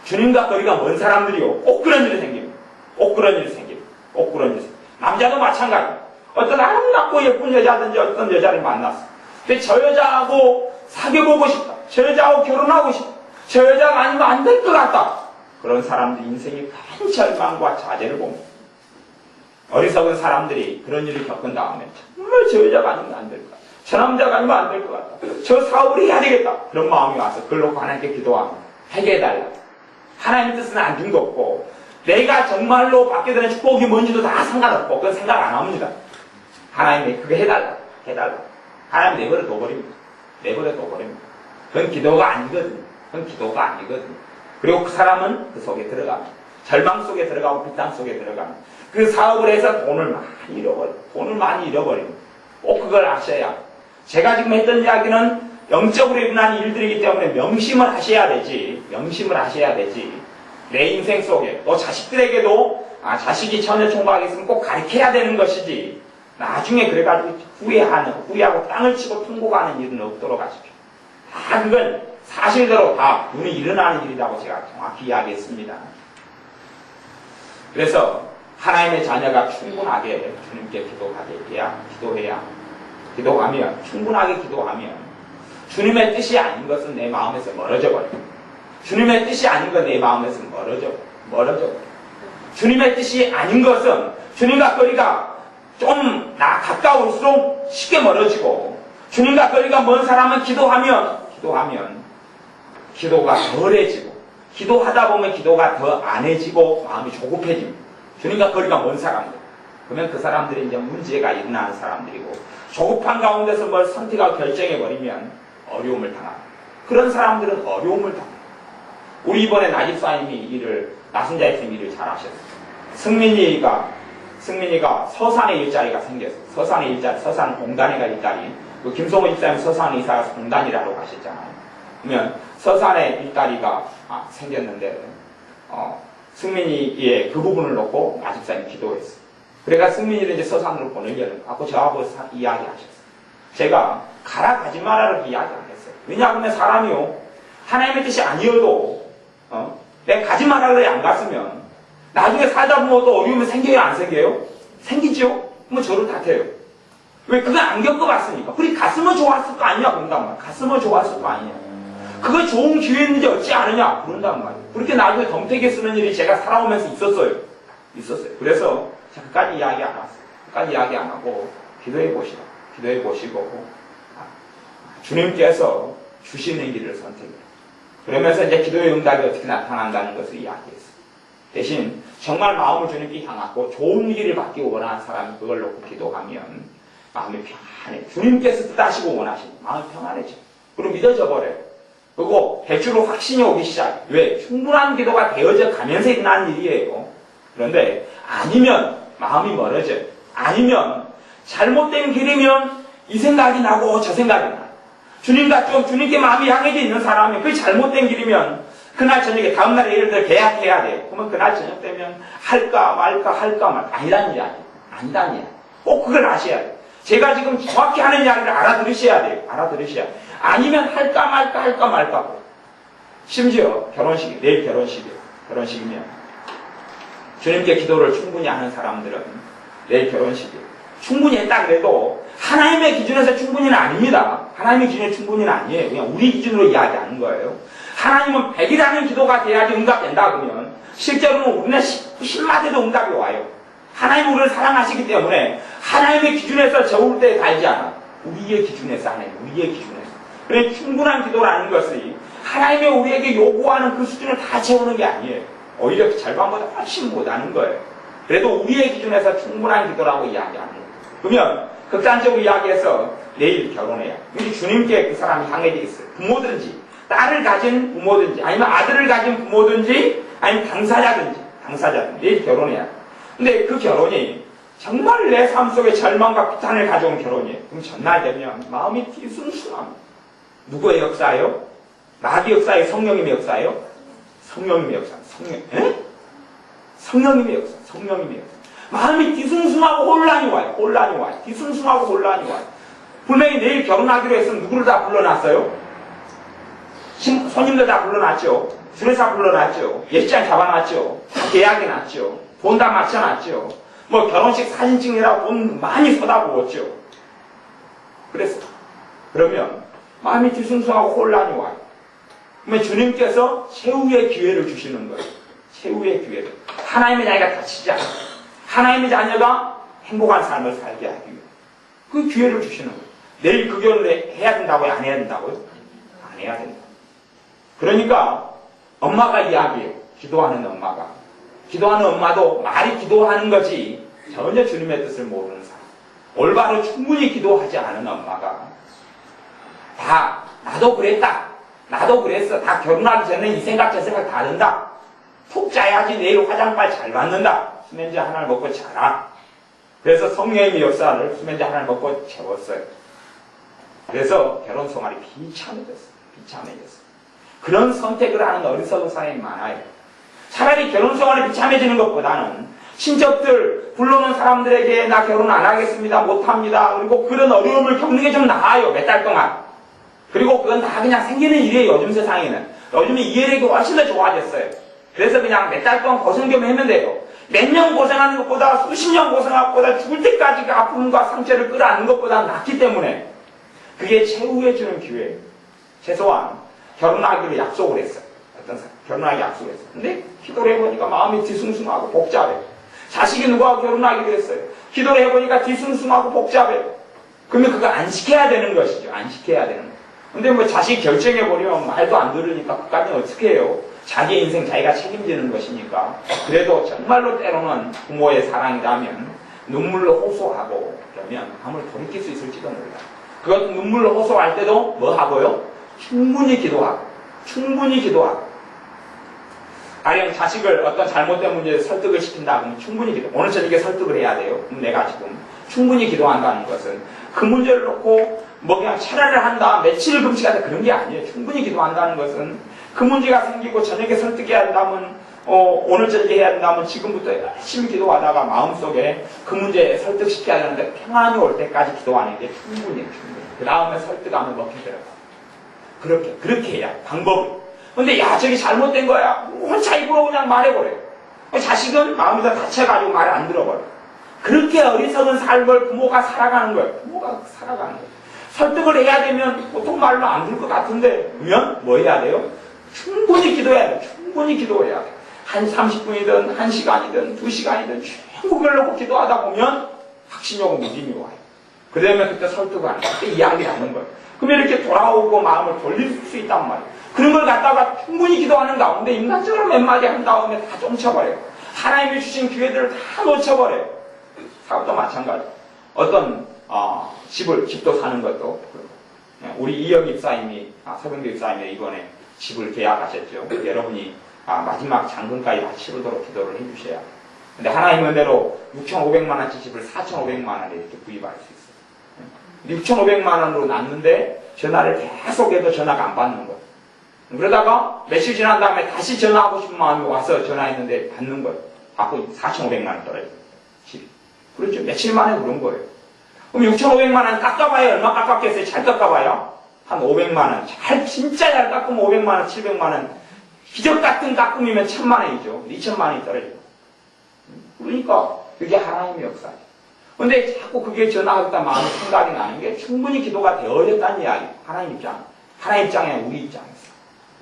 주님과 거리가 먼 사람들이요. 꼭 그런 일이 생깁니다. 꼭 그런 일이 생깁니다. 꼭 그런 일이 생깁니다. 남자도 마찬가지입니다. 어떤 아름답고 예쁜 여자든지 어떤 여자를 만났어. 근데 저 여자하고 사귀어보고 싶다. 저 여자하고 결혼하고 싶다. 저 여자가 아니면 안 될 것 같다. 그런 사람들 인생의 큰 절망과 좌절을 봅니다. 어리석은 사람들이 그런 일을 겪은 다음에 정말 저 여자가 아니면 안 될 것 같다. 저 남자가 아니면 안 될 것 같다. 저 사업을 해야 되겠다. 그런 마음이 와서 그걸 놓고 하나님께 기도합니다. 해결해달라. 하나님의 뜻은 안중도 없고 내가 정말로 받게 되는 축복이 뭔지도 다 상관없고 그건 생각 안 합니다. 하나님이 그거 해달라. 해달라. 하나님 내버려 둬버립니다. 내버려 둬버립니다. 그건 기도가 아니거든요. 그건 기도가 아니거든요. 그리고 그 사람은 그 속에 들어갑니다. 절망 속에 들어가고 비탄 속에 들어갑니다. 그 사업을 해서 돈을 많이 잃어버립니다. 돈을 많이 잃어버립니다. 꼭 그걸 아셔야 합니다. 제가 지금 했던 이야기는 영적으로 일어난 일들이기 때문에 명심을 하셔야 되지. 명심을 하셔야 되지. 내 인생 속에 또 자식들에게도 자식이 처녀 총각이 있으면 꼭 가르쳐야 되는 것이지. 나중에 그래가지고 후회하고 땅을 치고 통곡하는 일은 없도록 하십시오. 다 그건 사실대로 다 눈에 일어나는 일이라고 제가 정확히 이야기했습니다. 그래서 하나님의 자녀가 충분하게 주님께 기도하면 충분하게 기도하면 주님의 뜻이 아닌 것은 내 마음에서 멀어져 버려요. 주님의 뜻이 아닌 건 내 마음에서 멀어져 버려요. 주님의 뜻이 아닌 것은 주님과 거리가 좀 가까울수록 쉽게 멀어지고 주님과 거리가 먼 사람은 기도하면 기도가 덜해지고 기도하다 보면 기도가 더 안해지고 마음이 조급해집니다. 주님과 거리가 먼 사람들. 그러면 그 사람들이 이제 문제가 일어나는 사람들이고 조급한 가운데서 뭘 선택하고 결정해버리면 어려움을 당합니다. 그런 사람들은 어려움을 당합니다. 우리 이번에 나집사님이 나순자 선생님이 일을 잘 하셨어요. 승민이가 서산에 일자리가 생겼어요. 서산 공단에가 일자리. 김성호 집사님 서산에 이사 가서 공단이라고 하셨잖아요. 그러면 서산에 일자리가 생겼는데 승민이의 그 부분을 놓고 나집사님이 기도했어요. 그래가 승민이를 이제 서산으로 보내려고 하고 저하고 이야기하셨어요. 제가 가지 마라를 이야기 안 했어요. 왜냐하면 사람이요 하나님의 뜻이 아니어도 내가 가지 마라를 안 갔으면 나중에 살다 보면 또 어려움이 생겨요 안 생겨요? 생기죠? 그러면 저를 탓해요. 왜? 그거 안 겪어봤으니까. 그리 갔으면 좋았을 거 아니냐 그런단 말이야. 갔으면 좋았을 거 아니냐. 그거 좋은 기회인지 어찌 않으냐 그런단 말이에요. 그렇게 나중에 덤태게 쓰는 일이 제가 살아오면서 있었어요. 그래서 제가 끝까지 이야기 안 했어요. 끝까지 이야기 안 하고 기도해 보시고 주님께서 주시는 길을 선택해요. 그러면서 이제 기도의 응답이 어떻게 나타난다는 것을 이야기했어요. 대신 정말 마음을 주님께 향하고 좋은 길을 받기 원하는 사람이 그걸 놓고 기도하면 마음이 평안해. 주님께서 뜻하시고 원하시는 마음이 평안해져. 그리고 믿어져 버려요. 그리고 대추로 확신이 오기 시작해. 왜? 충분한 기도가 되어져 가면서 일어나는 일이에요. 그런데 아니면 마음이 멀어져요. 아니면 잘못된 길이면 이 생각이 나고 저 생각이 나요. 주님께 마음이 향해져 있는 사람이 그게 잘못된 길이면 그날 저녁에 다음날에 예를 들어 계약해야 돼요. 그러면 그날 저녁 되면 할까 말까 아니란 이야기. 아니란 이야기. 꼭 그걸 아셔야 돼요. 제가 지금 정확히 하는 이야기를 알아들으셔야 돼요. 아니면 할까 말까. 심지어 결혼식, 내일 결혼식이면 주님께 기도를 충분히 하는 사람들은 내일 결혼식이에요. 충분히 했다 그래도 하나님의 기준에서 충분히는 아닙니다. 하나님의 기준에 충분히는 아니에요. 그냥 우리 기준으로 이야기하는 거예요. 하나님은 100이라는 기도가 돼야지 응답된다 그러면 실제로는 우리는 10만 대도 응답이 와요. 하나님은 우리를 사랑하시기 때문에 하나님의 기준에서 저울 때 달지 않아. 우리의 기준에서 하나님, 우리의 기준에서. 그래 충분한 기도라는 것이 하나님의 우리에게 요구하는 그 수준을 다 채우는 게 아니에요. 오히려 그 절반보다 훨씬 못하는 거예요. 그래도 우리의 기준에서 충분한 기도라고 이야기하는 거예요. 그러면 극단적으로 이야기해서 내일 결혼해야. 근데 주님께 그 사람이 향해져 있어요. 부모든지 딸을 가진 부모든지 아니면 아들을 가진 부모든지 아니면 당사자든지 내일 결혼해야. 근데 그 결혼이 정말 내 삶 속에 절망과 비탄을 가져온 결혼이에요. 그럼 전날 되면 마음이 뒤숭숭합니다. 누구의 역사예요? 마귀 역사예요? 성령님의 역사예요? 성령님의 역사. 성령님의 역사. 성령님의 역사. 마음이 뒤숭숭하고 혼란이 와요. 뒤숭숭하고 혼란이 와요. 분명히 내일 결혼하기로 했으면 누구를 다 불러놨어요? 손님들 다 불러놨죠. 수레사 불러놨죠. 예식장 잡아놨죠. 계약해놨죠. 돈 다 맞춰놨죠. 뭐 결혼식 사진 찍느라고 돈 많이 쏟아부었죠. 그러면 마음이 뒤숭숭하고 혼란이 와요. 그러면 주님께서 최후의 기회를 주시는 거예요. 최후의 기회를. 하나님의 자녀가 다치지 않고 하나님의 자녀가 행복한 삶을 살게 하기 위해 그 기회를 주시는 거예요. 내일 그 결혼을 해야 된다고요? 안 해야 된다고요? 안 해야 된다. 그러니까 엄마가 이야기해요. 기도하는 엄마도 말이 기도하는 거지 전혀 주님의 뜻을 모르는 사람. 올바로 충분히 기도하지 않은 엄마가 다 나도 그랬어. 다 결혼하기 전에 이 생각 저 생각 다 든다. 푹 자야지 내일 화장빨 잘 받는다. 수면제 하나를 먹고 자라. 그래서 성령의 역사를 수면제 하나를 먹고 채웠어요. 그래서 결혼 생활이 비참해졌어요. 그런 선택을 하는 어리석은 사람이 많아요. 차라리 결혼 생활이 비참해지는 것보다는 친척들 불러놓은 사람들에게 나 결혼 안 하겠습니다. 못합니다. 그리고 그런 어려움을 겪는 게 좀 나아요. 몇 달 동안. 그리고 그건 다 그냥 생기는 일이에요. 요즘 세상에는. 요즘에 이해력이 훨씬 더 좋아졌어요. 그래서 그냥 몇 달 동안 고생 좀 하면 돼요. 몇 년 고생하는 것보다 수십 년 고생하는 것보다 죽을 때까지 그 아픔과 상처를 끌어안는 것보다 낫기 때문에 그게 최후에 주는 기회예요. 최소한 결혼하기로 약속을 했어요. 어떤 사람 결혼하기 약속을 했어요. 근데 기도를 해보니까 마음이 뒤숭숭하고 복잡해요. 자식이 누구하고 결혼하기로 했어요. 기도를 해보니까 뒤숭숭하고 복잡해요. 그러면 그거 안 시켜야 되는 것이죠. 안 시켜야 되는 거. 근데 뭐 자식 결정해버리면 말도 안 들으니까 그까지는 어떻게 해요? 자기 인생 자기가 책임지는 것이니까. 그래도 정말로 때로는 부모의 사랑이라면 눈물로 호소하고 그러면 마음을 돌이킬 수 있을지도 몰라요. 그것 눈물로 호소할 때도 뭐 하고요? 충분히 기도하고. 가령 자식을 어떤 잘못된 문제에 설득을 시킨다 그러면 충분히 기도. 오늘 저녁에 설득을 해야 돼요. 그럼 내가 지금 충분히 기도한다는 것은 그 문제를 놓고 뭐 그냥 철회를 한다, 며칠을 금식한다 그런 게 아니에요. 충분히 기도한다는 것은 그 문제가 생기고 저녁에 설득해야 한다면 오늘 저녁에 해야 한다면 지금부터 열심히 기도하다가 마음속에 그 문제 설득시켜야 되는데 평안이 올 때까지 기도하는 게 충분히. 그 다음에 설득하면 먹히 들어가. 그렇게 해야 방법이. 근데 야 저기 잘못된 거야. 혼자 입으로 그냥 말해버려요. 자식은 마음이 다 다쳐가지고 말을 안 들어버려. 그렇게 어리석은 삶을 부모가 살아가는 거예요. 설득을 해야 되면 보통 말로 안 들 것 같은데 그러면 뭐 해야 돼요? 충분히 기도해야 돼요. 충분히 기도해야 돼요. 한 30분이든 1시간이든 2시간이든 충분히 놓고 기도하다 보면 확신하고 믿음이 와요. 그 다음에 그때 설득을 하는 거예요. 그때 이야기를 하는 거예요. 그러면 이렇게 돌아오고 마음을 돌릴 수 있단 말이에요. 그런 걸 갖다가 충분히 기도하는 가운데 인간적으로 몇 마디 한 다음에 다 쫑쳐버려요. 하나님이 주신 기회들을 다 놓쳐버려요. 사업도 마찬가지. 어떤 집도 사는 것도 우리 이영 입사님이 서병대 입사님이 이번에 집을 계약하셨죠. 여러분이 마지막 잔금까지 다 치르도록 기도를 해주셔야. 근데 하나님 은혜로 6,500만 원치 집을 4,500만 원에 이렇게 구입할 수 있어요. 6,500만 원으로 났는데 전화를 계속해도 전화가 안 받는 거예요. 그러다가 며칠 지난 다음에 다시 전화하고 싶은 마음이 와서 전화했는데 받는 거예요. 받고 4,500만 원 떨어져요. 집이. 그렇죠. 며칠 만에 그런 거예요. 그럼 6,500만 원 깎아봐야 얼마 깎았겠어요? 잘 깎아봐요. 한 500만 원. 진짜 잘 깎으면 500만 원, 700만 원 기적 같은 가끔이면 1000만원이죠. 2000만원이 떨어지고. 그러니까 그게 하나님의 역사예요. 근데 자꾸 그게 전하겠다 마음의 생각이 나는 게 충분히 기도가 되어졌다는 이야기. 하나님 입장에 우리 입장에서.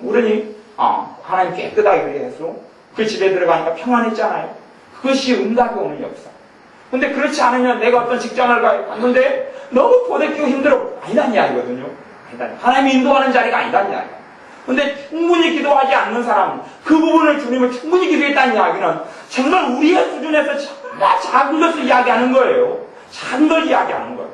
그러니 하나님 깨끗하게 해서 그 집에 들어가니까 평안했잖아요. 그것이 응답이 오는 역사. 근데 그렇지 않으면 내가 어떤 직장을 갔는데 너무 보내기고 힘들어. 아니란 이야기거든요. 하나님이 인도하는 자리가 아니란 이야기야. 근데 충분히 기도하지 않는 사람은 그 부분을 주님을 충분히 기도했다는 이야기는 정말 우리의 수준에서 정말 작은 것을 이야기하는 거예요. 작은 걸 이야기하는 거예요.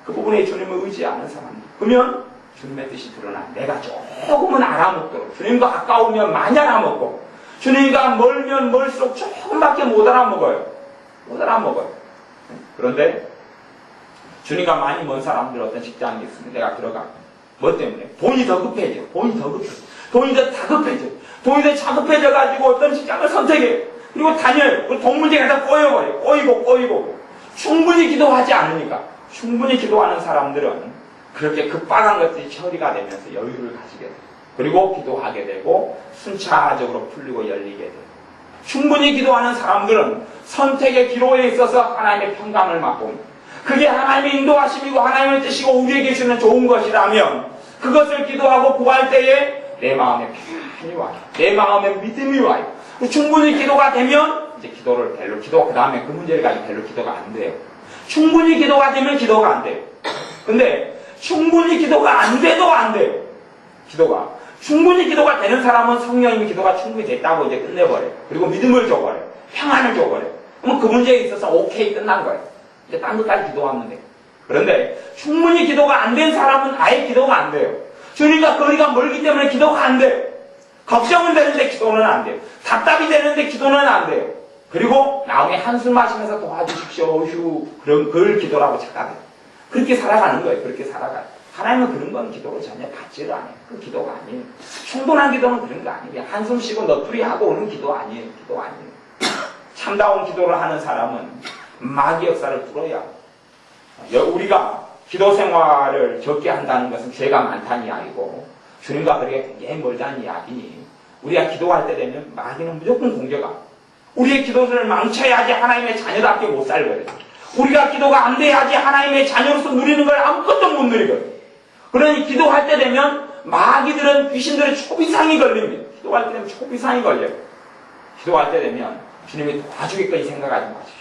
그 부분에 주님을 의지하는 사람들. 그러면 주님의 뜻이 드러나. 내가 조금은 알아먹도록. 주님과 가까우면 많이 알아먹고 주님과 멀면 멀수록 조금밖에 못 알아먹어요. 못 알아먹어요. 그런데 주님과 많이 먼 사람들 어떤 직장이 있으면 내가 들어가. 뭐 때문에? 돈이 더 급해져. 돈이 더 다급해져. 돈이 더 자급해져가지고 어떤 직장을 선택해. 그리고 다녀요. 그 돈 문제가 다 꼬여버려. 꼬이고. 충분히 기도하지 않으니까. 충분히 기도하는 사람들은 그렇게 급박한 것들이 처리가 되면서 여유를 가지게 돼요. 그리고 기도하게 되고 순차적으로 풀리고 열리게 돼요. 충분히 기도하는 사람들은 선택의 기로에 있어서 하나님의 평강을 맛봅니다. 그게 하나님의 인도하심이고 하나님의 뜻이고 우리에게 주는 좋은 것이라면 그것을 기도하고 구할 때에 내 마음에 평안이 와요. 내 마음에 믿음이 와요. 충분히 기도가 되면 이제 기도를 그 다음에 그 문제를 가지고 별로 기도가 안 돼요. 충분히 기도가 되면 기도가 안 돼요. 근데 충분히 기도가 안 돼도 안 돼요. 충분히 기도가 되는 사람은 성령님이 기도가 충분히 됐다고 이제 끝내버려요. 그리고 믿음을 줘버려요. 평안을 줘버려요. 그러면 그 문제에 있어서 오케이 끝난 거예요. 이제 딴 것까지 기도하면 돼요. 그런데 충분히 기도가 안 된 사람은 아예 기도가 안 돼요. 주님과 거리가 멀기 때문에 기도가 안 돼요. 걱정은 되는데 기도는 안 돼요. 답답이 되는데 기도는 안 돼요. 그리고 나중에 한숨 마시면서 도와주십시오. 그걸 기도라고 착각해요. 그렇게 살아가는 거예요. 그렇게 살아가요. 하나님은 그런 건 기도로 전혀 받지를 않아요. 그 기도가 아니에요. 충분한 기도는 그런 거 아니에요. 한숨 쉬고 너뚜리 하고 오는 기도 아니에요. 기도 아니에요. 참다운 기도를 하는 사람은 마귀 역사를 뚫어야 우리가 기도 생활을 적게 한다는 것은 죄가 많다는 이야기고 주님과 그렇게 굉장히 멀다는 이야기니 우리가 기도할 때 되면 마귀는 무조건 공격하고 우리의 기도를 망쳐야지 하나님의 자녀답게 못 살거든요. 우리가 기도가 안 돼야지 하나님의 자녀로서 누리는 걸 아무것도 못 누리거든요. 그러니 기도할 때 되면 마귀들은 귀신들은 초비상이 걸립니다. 기도할 때 되면 초비상이 걸려요. 기도할 때 되면 주님이 도와주겠거니 생각하지 마십시오.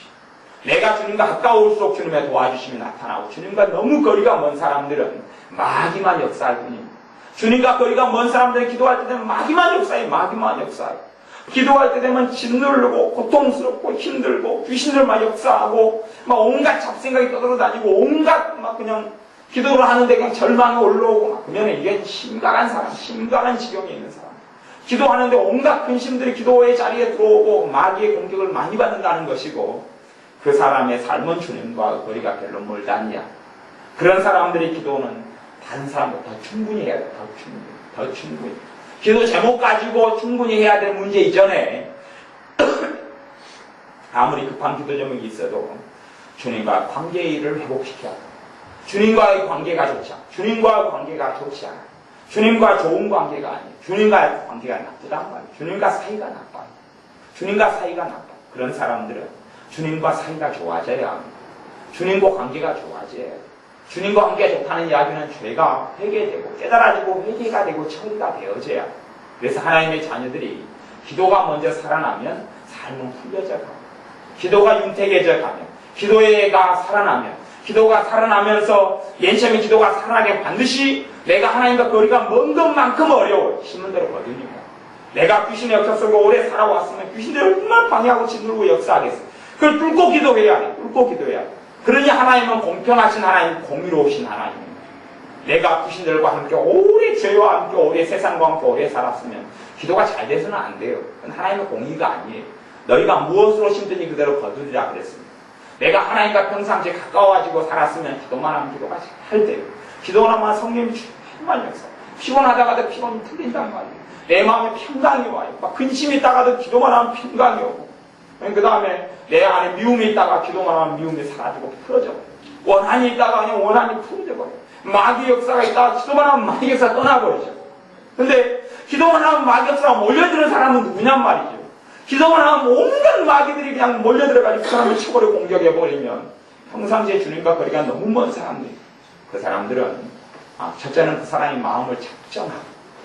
내가 주님과 가까울수록 주님의 도와주심이 나타나고 주님과 너무 거리가 먼 사람들은 마귀만 역사할 뿐입니다. 주님과 거리가 먼 사람들이 기도할 때 되면 마귀만 역사해요. 기도할 때 되면 짓누르고 고통스럽고 힘들고 귀신들만 역사하고 막 온갖 잡생각이 떠돌아다니고 온갖 막 그냥 기도를 하는데 그냥 절망이 올라오고 막 그러면 이게 심각한 사람, 심각한 지경에 있는 사람. 기도하는데 온갖 근심들이 기도의 자리에 들어오고 마귀의 공격을 많이 받는다는 것이고 그 사람의 삶은 주님과 거리가 별로 멀다니야. 그런 사람들의 기도는 다른 사람보다 더 충분히 해야 돼. 더 충분히. 기도 제목 가지고 충분히 해야 될 문제 이전에 아무리 급한 기도 제목이 있어도 주님과 관계를 회복시켜야 돼. 주님과의 관계가 좋지 않아. 주님과의 관계가 좋지 않아. 주님과 좋은 관계가 아니에요. 주님과 관계가 나쁘단 말이에요. 주님과 사이가 나빠요. 주님과 사이가 나빠. 그런 사람들은 주님과 사이가 좋아져야 합니다. 주님과 관계가 좋아져야 해요. 주님과 관계가 좋다는 이야기는 죄가 회개되고 깨달아지고 회개가 되고 처리가 되어져야 해요. 그래서 하나님의 자녀들이 기도가 먼저 살아나면 삶은 풀려져 가고 기도가 윤택해져 가면 기도가 살아나면 기도가 살아나면서 맨 처음에 기도가 살아나게 반드시 내가 하나님과 거리가 먼 것만큼 어려워요. 힘은 대로 거두니까. 내가 귀신의 역사 속에 오래 살아왔으면 귀신들을 얼마나 방해하고 짓누르고 역사하겠어요. 그걸 뚫고 기도해야 돼. 그러니 하나님은 공평하신 하나님, 공의로우신 하나님입니다. 내가 귀신들과 함께 오래 죄와 함께 오래 세상과 함께 오래 살았으면 기도가 잘 돼서는 안 돼요. 그건 하나님의 공의가 아니에요. 너희가 무엇으로 힘드니 그대로 거두리라 그랬습니다. 내가 하나님과 평상시에 가까워지고 살았으면 기도만 하면 기도가 잘 돼요. 기도만 하면 성령이 충만히 역사. 피곤하다가도 피곤이 풀린단 말이에요. 내 마음에 평강이 와요. 막 근심이 있다가도 기도만 하면 평강이 오고. 그 다음에 내 안에 미움이 있다가 기도만 하면 미움이 사라지고 풀어져. 원한이 있다가 그냥 원한이 풀어져 버려요. 마귀 역사가 있다가 기도만 하면 마귀 역사가 떠나버리죠. 근데 기도만 하면 마귀 없으라고 몰려드는 사람은 누구냔 말이죠. 기도만 하면 온갖 마귀들이 그냥 몰려들어가지고 그 사람을 쳐버려 공격해버리면 평상시에 주님과 거리가 너무 먼 사람들, 그 사람들은 첫째는 그 사람의 마음을 작정하고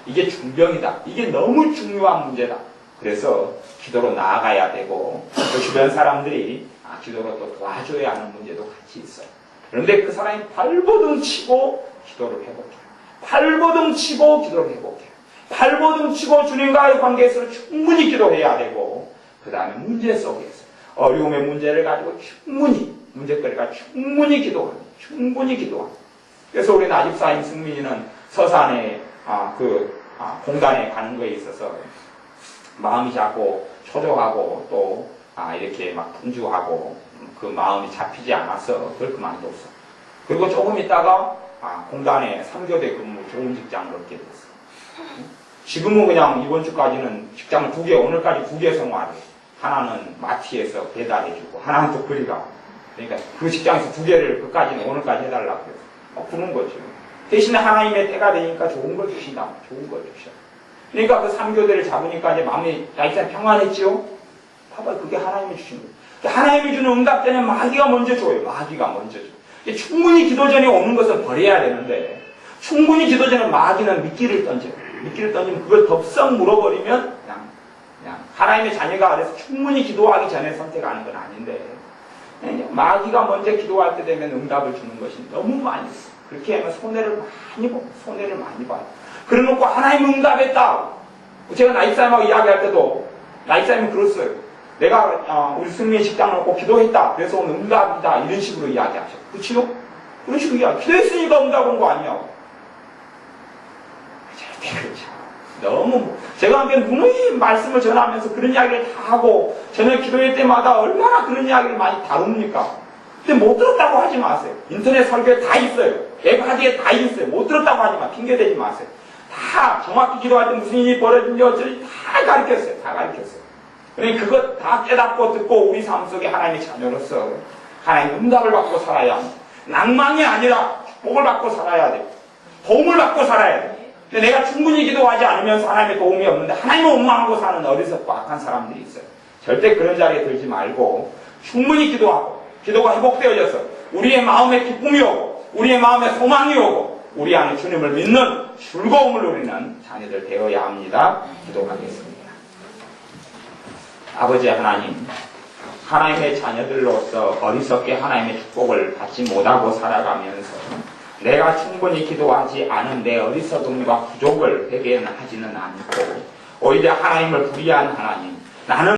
이게 중병이다. 이게 너무 중요한 문제다. 그래서 기도로 나아가야 되고 그 주변 사람들이 기도로 또 도와줘야 하는 문제도 같이 있어요. 그런데 그 사람이 발버둥 치고 기도를 회복해요. 발버둥 치고 기도를 회복해요. 발버둥 치고 주님과의 관계에서 충분히 기도해야 되고 그 다음에 문제 속에서 어려움의 문제를 가지고 충분히 문제거리가 충분히 기도하고 충분히 하고. 그래서 우리 나집사인 승민이는 서산에 공단에 가는 거에 있어서 마음이 자꾸 초조하고 또 이렇게 막 분주하고 그 마음이 잡히지 않아서 그걸 그만뒀어. 그리고 조금 있다가 공단에 3교대 근무 좋은 직장을 얻게 됐어. 지금은 그냥 이번 주까지는 직장을 2개, 오늘까지 2개 생활해. 하나는 마티에서 배달해주고 하나는 또 그리가. 그러니까 그 직장에서 2개를 그까지는 오늘까지 해달라고 해서 그런 거죠. 대신에 하나님의 때가 되니까 좋은 걸 주신다. 좋은 걸 주셔. 그러니까 그 3교대를 잡으니까 이제 마음이 일단 평안했지요? 봐봐, 그게 하나님이 주신 거예요. 하나님이 주는 응답 때는 마귀가 먼저 줘요. 마귀가 먼저 줘. 충분히 기도 전에 오는 것을 버려야 되는데 충분히 기도 전에 마귀는 미끼를 던져요. 미끼를 던지면 그걸 덥석 물어버리면 그냥 하나님의 자녀가 그래서 충분히 기도하기 전에 선택하는 건 아닌데 마귀가 먼저 기도할 때 되면 응답을 주는 것이 너무 많이 있어. 그렇게 하면 손해를 많이 봐요. 그래놓고 하나님 응답했다. 제가 나이사님하고 이야기할 때도 나이사님이 그랬어요. 내가 우리 승리의 식당을 놓고 기도했다. 그래서 오늘 응답이다. 이런 식으로 이야기하셔. 그치요? 그런 식으로 이야기. 기도했으니까 응답 온 거 아니야. 절대 그렇죠. 너무 제가 함께 누누이 말씀을 전하면서 그런 이야기를 다 하고 저녁 기도회 때마다 얼마나 그런 이야기를 많이 다룹니까? 근데 못 들었다고 하지 마세요. 인터넷 설교에 다 있어요. 앱하디에 다 있어요. 못 들었다고 하지 마. 핑계대지 마세요. 다 정확히 기도할 때 무슨 일이 벌어진지 어쩌지 다 가르쳤어요. 다 가르쳤어요. 그러니까 그것 다 깨닫고 듣고 우리 삶 속에 하나님의 자녀로서 하나님의 응답을 받고 살아야 합니다. 낭만이 아니라 축복을 받고 살아야 돼요. 도움을 받고 살아야 돼요. 근데 내가 충분히 기도하지 않으면 하나님의 도움이 없는데 하나님을 원망하고 사는 어리석고 악한 사람들이 있어요. 절대 그런 자리에 들지 말고 충분히 기도하고 기도가 회복되어져서 우리의 마음에 기쁨이 오고 우리의 마음에 소망이 오고 우리 안에 주님을 믿는 즐거움을 누리는 자녀들 되어야 합니다. 기도하겠습니다. 아버지 하나님, 하나님의 자녀들로서 어리석게 하나님의 축복을 받지 못하고 살아가면서 내가 충분히 기도하지 않은 내 어리석음과 부족을 회개하지는 않고 오히려 하나님을 불의한 하나님, 나는